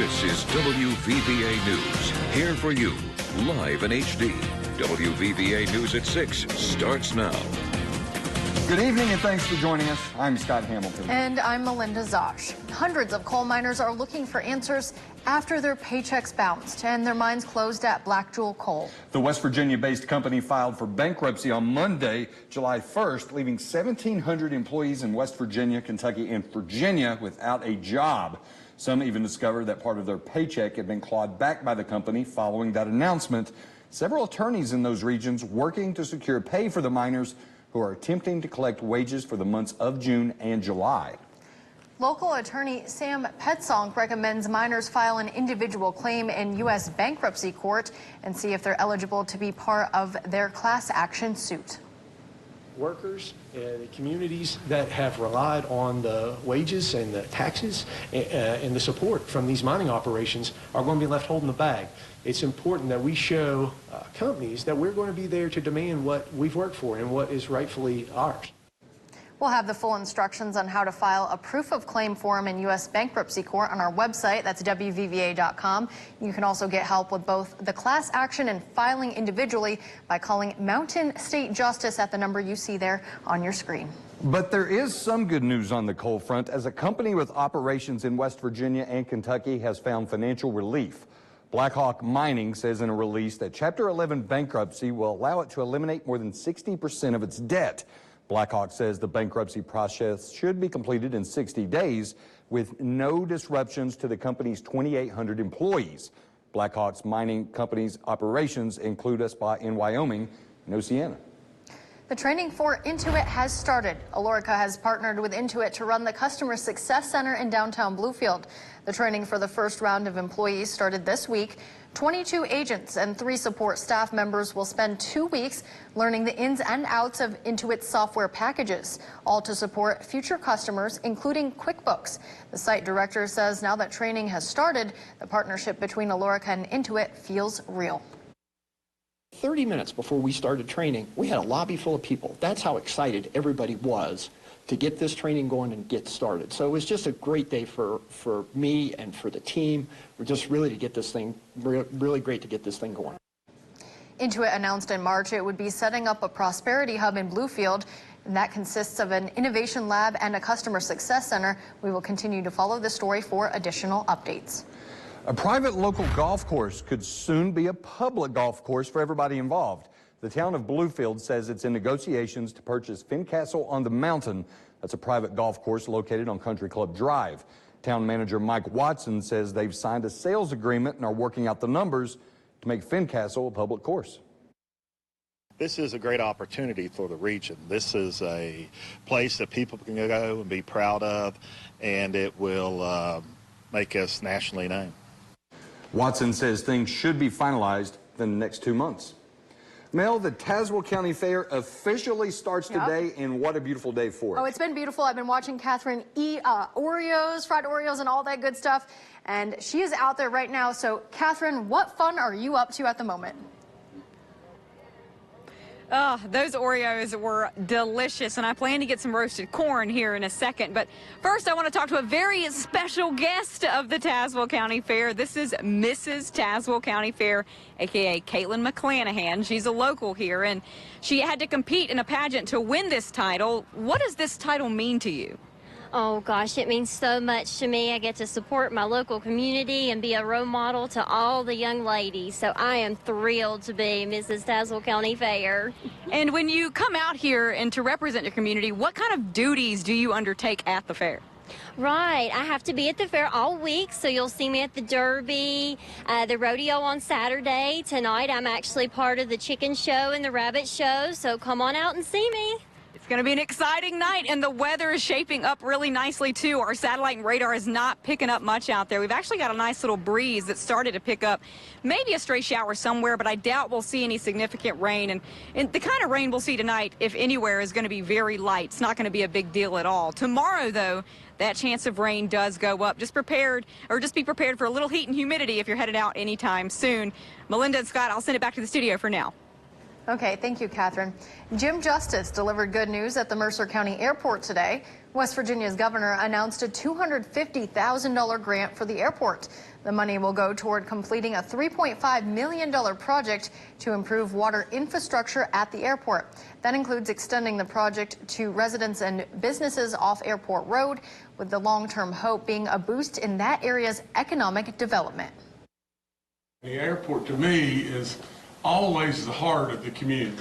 This is WVVA News, here for you, live in HD. WVVA News at 6 starts now. Good evening and thanks for joining us. I'm Scott Hamilton. And I'm Melinda Zosh. Hundreds of coal miners are looking for answers after their paychecks bounced and their mines closed at Black Jewel Coal. The West Virginia-based company filed for bankruptcy on Monday, July 1st, leaving 1,700 employees in West Virginia, Kentucky, and Virginia without a job. Some even discovered that part of their paycheck had been clawed back by the company following that announcement. Several attorneys in those regions working to secure pay for the miners who are attempting to collect wages for the months of June and July. Local attorney Sam Petzonk recommends miners file an individual claim in U.S. bankruptcy court and see if they're eligible to be part of their class action suit. Workers, the communities that have relied on the wages and the taxes and the support from these mining operations are going to be left holding the bag. It's important that we show companies that we're going to be there to demand what we've worked for and what is rightfully ours. We'll have the full instructions on how to file a proof of claim form in U.S. bankruptcy court on our website. That's WVVA.com. You can also get help with both the class action and filing individually by calling Mountain State Justice at the number you see there on your screen. But there is some good news on the coal front, as a company with operations in West Virginia and Kentucky has found financial relief. Blackhawk Mining says in a release that Chapter 11 bankruptcy will allow it to eliminate more than 60% of its debt. Blackhawk says the bankruptcy process should be completed in 60 days with no disruptions to the company's 2,800 employees. Blackhawk's mining company's operations include a spot in Wyoming and Oceana. The training for Intuit has started. Alorica has partnered with Intuit to run the Customer Success Center in downtown Bluefield. The training for the first round of employees started this week. 22 agents and 3 support staff members will spend 2 weeks learning the ins and outs of Intuit's software packages, all to support future customers, including QuickBooks. The site director says now that training has started, the partnership between Alorica and Intuit feels real. 30 minutes before we started training, we had a lobby full of people. That's how excited everybody was to get this training going and get started. So it was just a great day for me and for the team. We're just really to get this thing, really great to get this thing going. Intuit announced in March it would be setting up a prosperity hub in Bluefield, and that consists of an innovation lab and a customer success center. We will continue to follow this story for additional updates. A private local golf course could soon be a public golf course for everybody involved. The town of Bluefield says it's in negotiations to purchase Fincastle on the Mountain. That's a private golf course located on Country Club Drive. Town manager Mike Watson says they've signed a sales agreement and are working out the numbers to make Fincastle a public course. This is a great opportunity for the region. This is a place that people can go and be proud of, and it will make us nationally known. Watson says things should be finalized in the next 2 months. Mel, the Tazewell County Fair officially starts today, and what a beautiful day for it. Oh, it's been beautiful. I've been watching Catherine eat Oreos, fried Oreos, and all that good stuff, and she is out there right now. So, Catherine, what fun are you up to at the moment? Oh, those Oreos were delicious, and I plan to get some roasted corn here in a second. But first, I want to talk to a very special guest of the Tazewell County Fair. This is Mrs. Tazewell County Fair, a.k.a. Caitlin McClanahan. She's a local here, and she had to compete in a pageant to win this title. What does this title mean to you? Oh gosh, it means so much to me. I get to support my local community and be a role model to all the young ladies. So I am thrilled to be Mrs. Tazewell County Fair. And when you come out here and to represent your community, what kind of duties do you undertake at the fair? Right, I have to be at the fair all week, so you'll see me at the Derby, the rodeo on Saturday. Tonight I'm actually part of the chicken show and the rabbit show, so come on out and see me. It's going to be an exciting night, and the weather is shaping up really nicely, too. Our satellite and radar is not picking up much out there. We've actually got a nice little breeze that started to pick up. Maybe a stray shower somewhere, but I doubt we'll see any significant rain. And the kind of rain we'll see tonight, if anywhere, is going to be very light. It's not going to be a big deal at all. Tomorrow, though, that chance of rain does go up. Just be prepared for a little heat and humidity if you're headed out anytime soon. Melinda and Scott, I'll send it back to the studio for now. Okay, thank you, Catherine. Jim Justice delivered good news at the Mercer County Airport today. West Virginia's governor announced a $250,000 grant for the airport. The money will go toward completing a $3.5 million project to improve water infrastructure at the airport. That includes extending the project to residents and businesses off Airport Road, with the long-term hope being a boost in that area's economic development. The airport, to me, is always the heart of the community.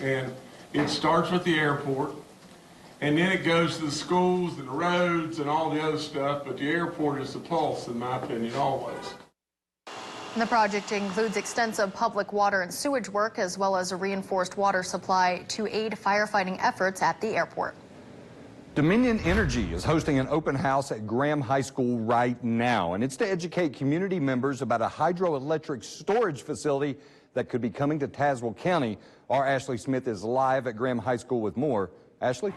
And it starts with the airport, and then it goes to the schools and the roads and all the other stuff, but the airport is the pulse, in my opinion, always. The project includes extensive public water and sewage work, as well as a reinforced water supply to aid firefighting efforts at the airport. Dominion Energy is hosting an open house at Graham High School right now, and it's to educate community members about a hydroelectric storage facility that could be coming to Tazewell County. Our Ashley Smith is live at Graham High School with more. Ashley?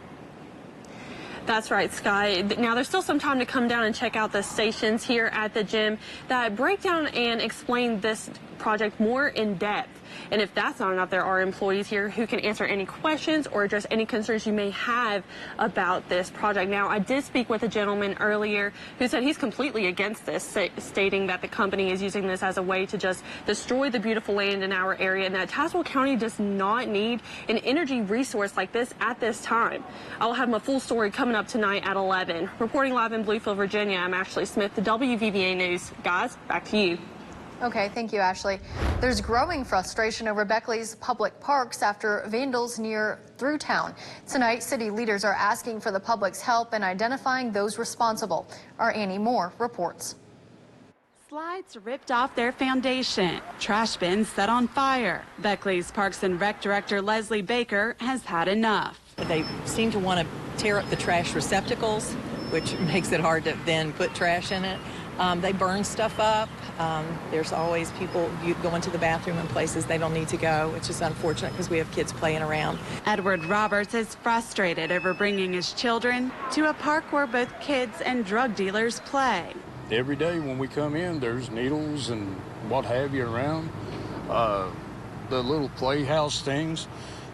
That's right, Sky. Now, there's still some time to come down and check out the stations here at the gym that break down and explain this project more in depth. And if that's not enough, there are employees here who can answer any questions or address any concerns you may have about this project. Now, I did speak with a gentleman earlier who said he's completely against this, stating that the company is using this as a way to just destroy the beautiful land in our area, and that Tazewell County does not need an energy resource like this at this time. I'll have my full story coming up tonight at 11. Reporting live in Bluefield, Virginia, I'm Ashley Smith, the WVVA News. Guys, back to you. Okay, thank you, Ashley. There's growing frustration over Beckley's public parks after vandals near through town. Tonight, city leaders are asking for the public's help in identifying those responsible. Our Annie Moore reports. Slides ripped off their foundation, trash bins set on fire. Beckley's Parks and Rec Director Leslie Baker has had enough. They seem to want to tear up the trash receptacles, which makes it hard to then put trash in it. They burn stuff up. There's always people going to the bathroom in places they don't need to go, which is unfortunate because we have kids playing around. Edward Roberts is frustrated over bringing his children to a park where both kids and drug dealers play. Every day when we come in, there's needles and what have you around. The little playhouse things,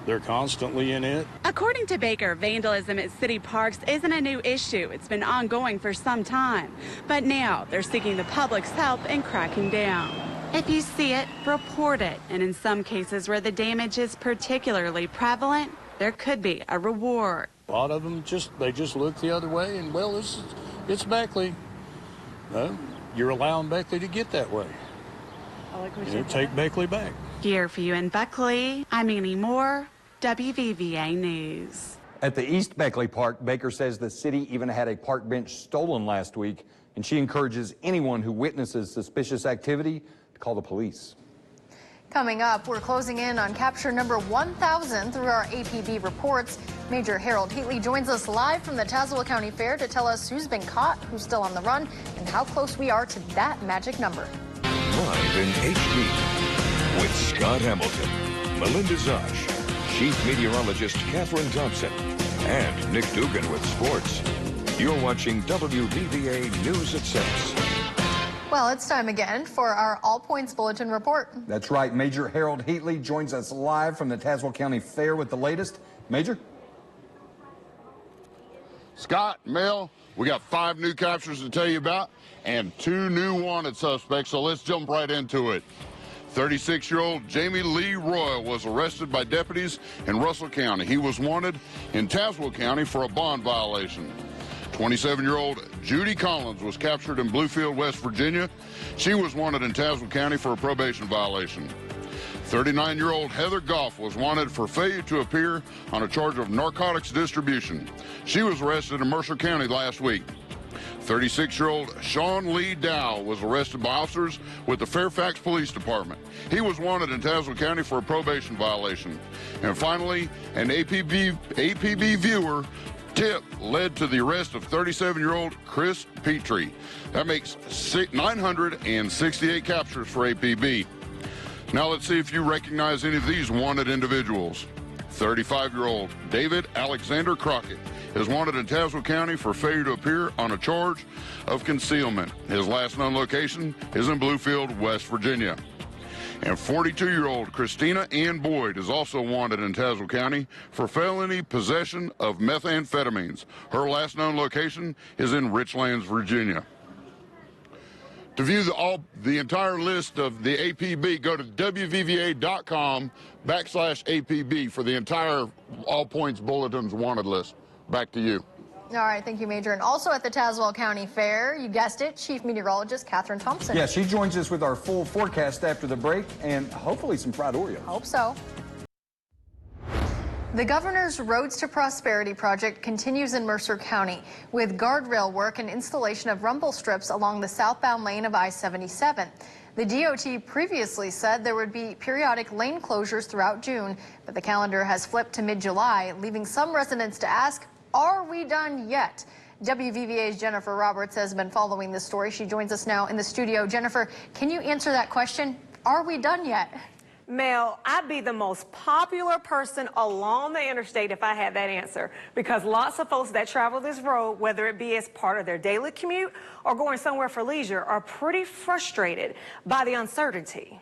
they're constantly in it. According to Baker, vandalism at city parks isn't a new issue. It's been ongoing for some time. But now they're seeking the public's help in cracking down. If you see it, report it. And in some cases where the damage is particularly prevalent, there could be a reward. A lot of them they just look the other way and, well, it's Beckley. No, you're allowing Beckley to get that way. Take Beckley back. Here for you in Beckley, I'm Annie Moore, WVVA News. At the East Beckley Park, Baker says the city even had a park bench stolen last week, and she encourages anyone who witnesses suspicious activity to call the police. Coming up, we're closing in on capture number 1,000 through our APB reports. Major Harold Heatley joins us live from the Tazewell County Fair to tell us who's been caught, who's still on the run, and how close we are to that magic number. Live in HD with Scott Hamilton, Melinda Zosh, Chief Meteorologist Catherine Thompson, and Nick Dugan with sports. You're watching WVVA News at 6. Well, it's time again for our All Points Bulletin report. That's right. Major Harold Heatley joins us live from the Tazewell County Fair with the latest. Major? Scott, Mel, we got 5 new captures to tell you about and 2 new wanted suspects, so let's jump right into it. 36-year-old Jamie Lee Royal was arrested by deputies in Russell County. He was wanted in Tazewell County for a bond violation. 27-year-old Judy Collins was captured in Bluefield, West Virginia. She was wanted in Tazewell County for a probation violation. 39-year-old Heather Goff was wanted for failure to appear on a charge of narcotics distribution. She was arrested in Mercer County last week. 36-year-old Sean Lee Dow was arrested by officers with the Fairfax Police Department. He was wanted in Tazewell County for a probation violation. And finally, an APB viewer tip led to the arrest of 37-year-old Chris Petrie. That makes 968 captures for APB. Now let's see if you recognize any of these wanted individuals. 35-year-old David Alexander Crockett is wanted in Tazewell County for failure to appear on a charge of concealment. His last known location is in Bluefield, West Virginia. And 42-year-old Christina Ann Boyd is also wanted in Tazewell County for felony possession of methamphetamines. Her last known location is in Richlands, Virginia. To view the entire list of the APB, go to WVVA.com/APB for the entire All Points Bulletins wanted list. Back to you. All right, thank you, Major. And also at the Tazewell County Fair, you guessed it, Chief Meteorologist Catherine Thompson. Yeah, she joins us with our full forecast after the break and hopefully some fried Oreos. Hope so. The Governor's Roads to Prosperity project continues in Mercer County with guardrail work and installation of rumble strips along the southbound lane of I-77. The DOT previously said there would be periodic lane closures throughout June, but the calendar has flipped to mid-July, leaving some residents to ask, are we done yet? WVVA's Jennifer Roberts has been following this story. She joins us now in the studio. Jennifer, can you answer that question? Are we done yet? Mel, I'd be the most popular person along the interstate if I had that answer, because lots of folks that travel this road, whether it be as part of their daily commute or going somewhere for leisure, are pretty frustrated by the uncertainty.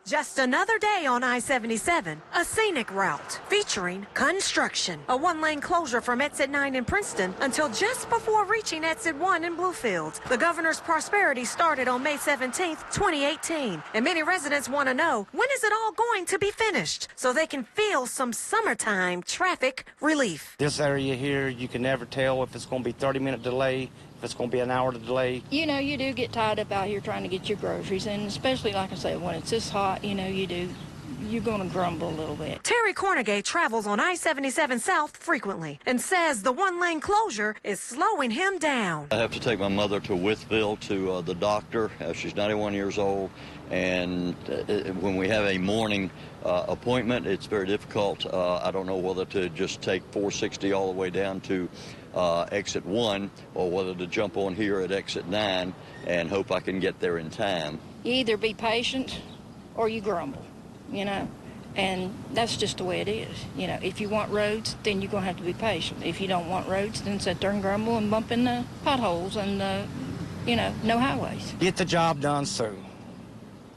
Just another day on I-77, a scenic route featuring construction. A one-lane closure from exit 9 in Princeton until just before reaching exit 1 in Bluefield. The Governor's Prosperity started on May 17th, 2018. And many residents want to know, when is it all going to be finished so they can feel some summertime traffic relief? This area here, you can never tell if it's going to be 30-minute delay, if it's going to be an hour delay. You know, you do get tied up out here trying to get your groceries, and especially, like I said, when it's this hot, you know, you're going to grumble a little bit. Terry Cornegay travels on I-77 South frequently and says the one-lane closure is slowing him down. I have to take my mother to Withville to the doctor. She's 91 years old, and when we have a morning appointment, it's very difficult. I don't know whether to just take 460 all the way down to exit 1 or whether to jump on here at exit 9 and hope I can get there in time. You either be patient or you grumble, you know, and that's just the way it is. You know, if you want roads, then you're going to have to be patient. If you don't want roads, then sit there and grumble and bump in the potholes and, you know, no highways. Get the job done soon.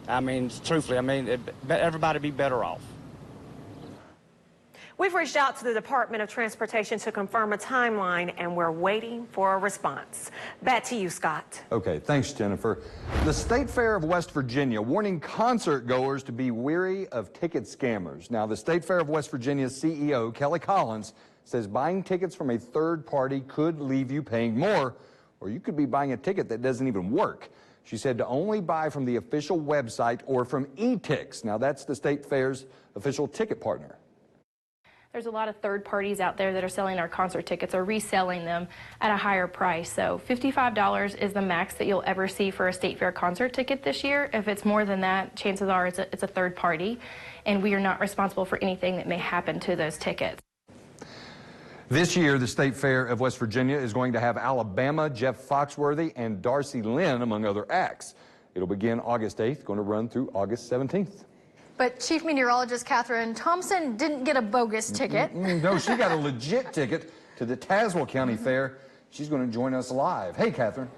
I mean, truthfully, I mean, everybody be better off. We've reached out to the Department of Transportation to confirm a timeline, and we're waiting for a response. Back to you, Scott. Okay, thanks, Jennifer. The State Fair of West Virginia warning concert goers to be wary of ticket scammers. Now, the State Fair of West Virginia's CEO, Kelly Collins, says buying tickets from a third party could leave you paying more, or you could be buying a ticket that doesn't even work. She said to only buy from the official website or from eTix. Now, that's the State Fair's official ticket partner. There's a lot of third parties out there that are selling our concert tickets or reselling them at a higher price. So $55 is the max that you'll ever see for a State Fair concert ticket this year. If it's more than that, chances are it's a third party, and we are not responsible for anything that may happen to those tickets. This year, the State Fair of West Virginia is going to have Alabama, Jeff Foxworthy, and Darcy Lynn, among other acts. It'll begin August 8th, going to run through August 17th. But Chief Meteorologist Catherine Thompson didn't get a bogus ticket. No, she got a legit ticket to the Tazewell County Fair. She's going to join us live. Hey, Catherine.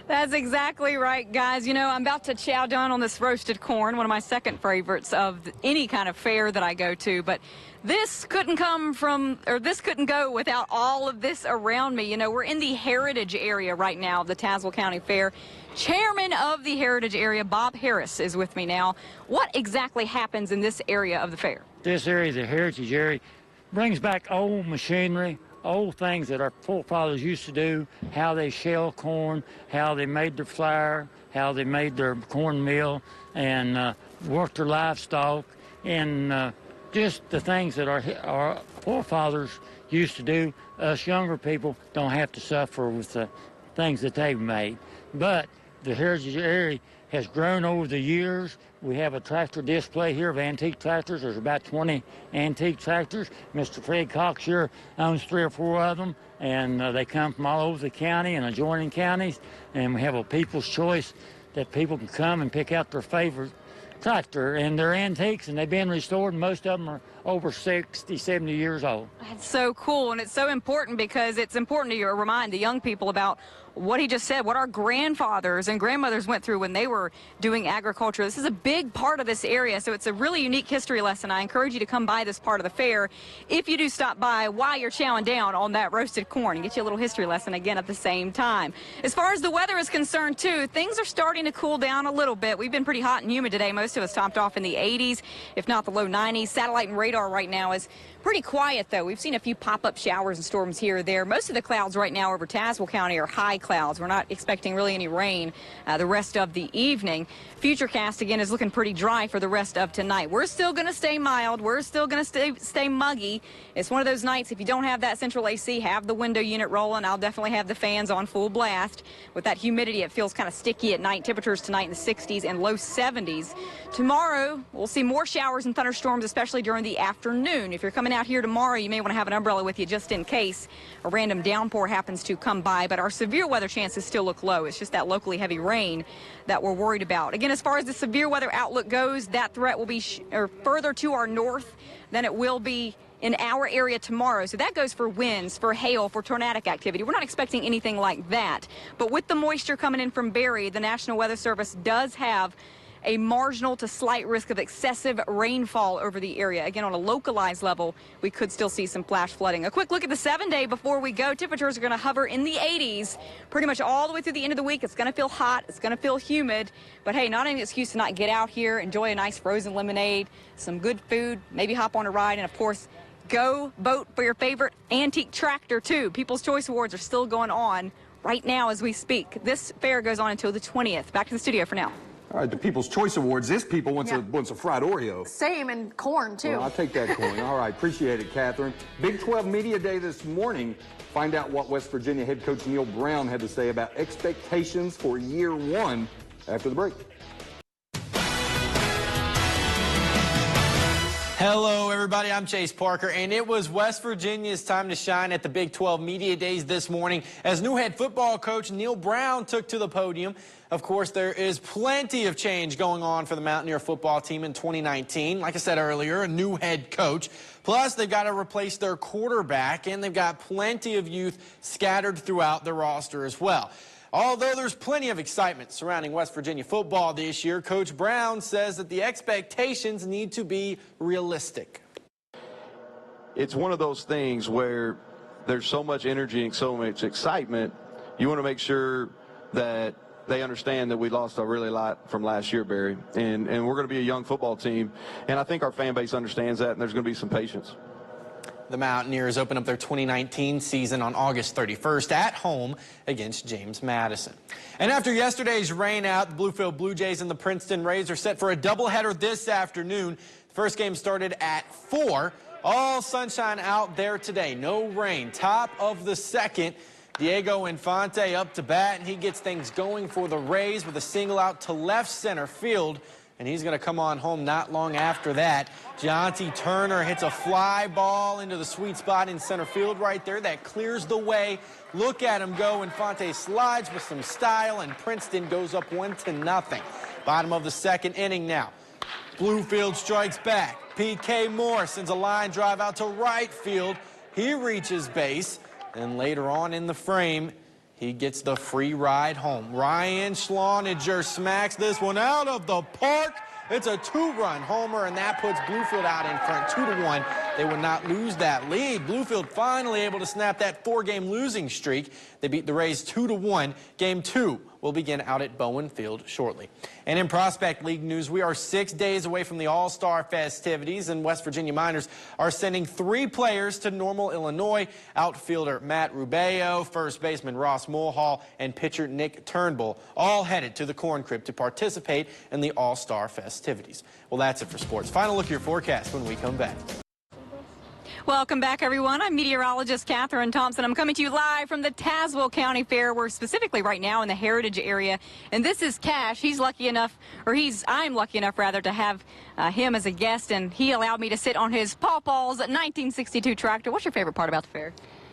That's exactly right, guys. You know, I'm about to chow down on this roasted corn, one of my second favorites of any kind of fair that I go to. But this couldn't go without all of this around me. You know, we're in the heritage area right now of the Tazewell County Fair. Chairman of the heritage area, Bob Harris, is with me now. What exactly happens in this area of the fair? This area, the heritage area, brings back old machinery, old things that our forefathers used to do, how they shell corn, how they made their flour, how they made their corn meal, and worked their livestock, and just the things that our forefathers used to do. Us younger people don't have to suffer with the things that they've made. But the heritage area has grown over the years. We have a tractor display here of antique tractors. There's about 20 antique tractors. Mr. Fred Cox here owns 3 or 4 of them, and they come from all over the county and adjoining counties. And we have a People's Choice that people can come and pick out their favorite tractor, and they're antiques, and they've been restored, and most of them are over 60, 70 years old. That's so cool, and it's so important because it's important to remind the young people about what he just said, what our grandfathers and grandmothers went through when they were doing agriculture. This is a big part of this area, so it's a really unique history lesson. I encourage you to come by this part of the fair if you do stop by while you're chowing down on that roasted corn and get you a little history lesson again at the same time. As far as the weather is concerned, too, things are starting to cool down a little bit. We've been pretty hot and humid today. Most of us topped off in the 80s, if not the low 90s. Satellite and radar right now is pretty quiet, though. We've seen a few pop-up showers and storms here or there. Most of the clouds right now over Tazewell County are high clouds. We're not expecting really any rain the rest of the evening. Futurecast, again, is looking pretty dry for the rest of tonight. We're still going to stay mild. We're still going to stay muggy. It's one of those nights, if you don't have that central AC, have the window unit rolling. I'll definitely have the fans on full blast. With that humidity, it feels kind of sticky at night. Temperatures tonight in the 60s and low 70s. Tomorrow, we'll see more showers and thunderstorms, especially during the afternoon. If you're coming out here tomorrow, you may want to have an umbrella with you just in case a random downpour happens to come by. But our severe weather chances still look low. It's just that locally heavy rain that we're worried about. Again, as far as the severe weather outlook goes, that threat will be further to our north than it will be in our area tomorrow. So that goes for winds, for hail, for tornadic activity. We're not expecting anything like that. But with the moisture coming in from Barry, the National Weather Service does have a marginal to slight risk of excessive rainfall over the area. Again, on a localized level, we could still see some flash flooding. A quick look at the 7-day before we go. Temperatures are going to hover in the 80s pretty much all the way through the end of the week. It's going to feel hot. It's going to feel humid. But hey, not an excuse to not get out here, enjoy a nice frozen lemonade, some good food, maybe hop on a ride, and of course, go vote for your favorite antique tractor, too. People's Choice Awards are still going on right now as we speak. This fair goes on until the 20th. Back to the studio for now. All right, the People's Choice Awards. This people wants a fried Oreo. Same, and corn, too. Well, I'll take that corn. All right, appreciate it, Catherine. Big 12 Media Day this morning. Find out what West Virginia head coach Neil Brown had to say about expectations for year one after the break. Hello, everybody. I'm Chase Parker, and it was West Virginia's time to shine at the Big 12 Media Days this morning as new head football coach Neil Brown took to the podium. Of course, there is plenty of change going on for the Mountaineer football team in 2019. Like I said earlier, a new head coach. Plus, they've got to replace their quarterback, and they've got plenty of youth scattered throughout the roster as well. Although there's plenty of excitement surrounding West Virginia football this year, Coach Brown says that the expectations need to be realistic. It's one of those things where there's so much energy and so much excitement. You want to make sure that they understand that we lost a really lot from last year, Barry. And we're going to be a young football team. And I think our fan base understands that, and there's going to be some patience. The Mountaineers open up their 2019 season on August 31st at home against James Madison. And after yesterday's rain out, the Bluefield Blue Jays and the Princeton Rays are set for a doubleheader this afternoon. The first game started at 4. All sunshine out there today. No rain. Top of the second. Diego Infante up to bat, and he gets things going for the Rays with a single out to left center field. And he's going to come on home not long after that. Jonty Turner hits a fly ball into the sweet spot in center field right there. That clears the way. Look at him go. Infante slides with some style, and Princeton goes up 1-0. Bottom of the second inning now. Bluefield strikes back. P.K. Moore sends a line drive out to right field. He reaches base. And later on in the frame, he gets the free ride home. Ryan Schloniger smacks this one out of the park. It's a 2-run homer, and that puts Bluefield out in front 2-1. They would not lose that lead. Bluefield finally able to snap that 4-game losing streak. They beat the Rays 2-1. Game 2 will begin out at Bowen Field shortly. And in Prospect League news, we are 6 days away from the All-Star festivities, and West Virginia Miners are sending 3 players to Normal, Illinois. Outfielder Matt Rubeo, first baseman Ross Mulhall, and pitcher Nick Turnbull, all headed to the Corn Crib to participate in the All-Star festivities. Well, that's it for sports. Final look at your forecast when we come back. Welcome back, everyone. I'm meteorologist Catherine Thompson. I'm coming to you live from the Tazewell County Fair. We're specifically right now in the Heritage area, and this is Cash. He's lucky enough, I'm lucky enough rather, to have him as a guest, and he allowed me to sit on his Pawpaw's 1962 tractor. What's your favorite part about the fair?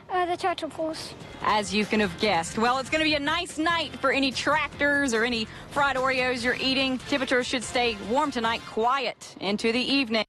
The tractor pulls. As you can have guessed. Well, it's going to be a nice night for any tractors or any fried Oreos you're eating. Temperatures should stay warm tonight, quiet into the evening.